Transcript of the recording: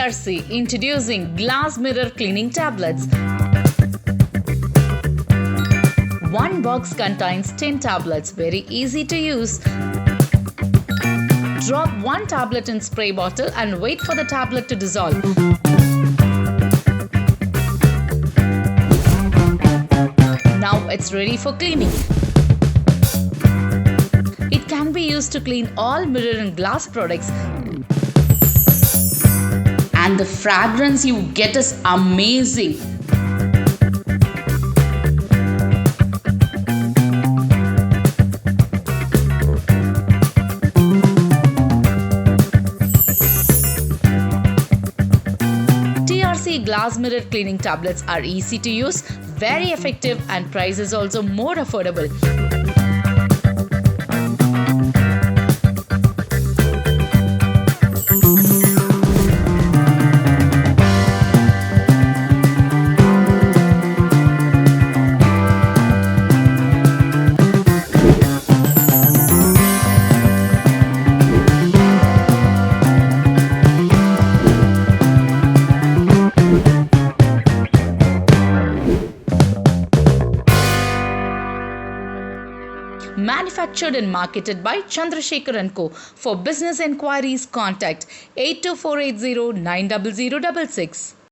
TRC introducing glass mirror cleaning tablets. One box contains 10 tablets, very easy to use. Drop one tablet in spray bottle and wait for the tablet to dissolve. Now it's ready for cleaning. It can be used to clean all mirror and glass products. And the fragrance you get is amazing. TRC glass mirror cleaning tablets are easy to use, very effective, and price is also more affordable. Manufactured and marketed by Chandrasekhar & Co. For business enquiries, contact 82480 90066.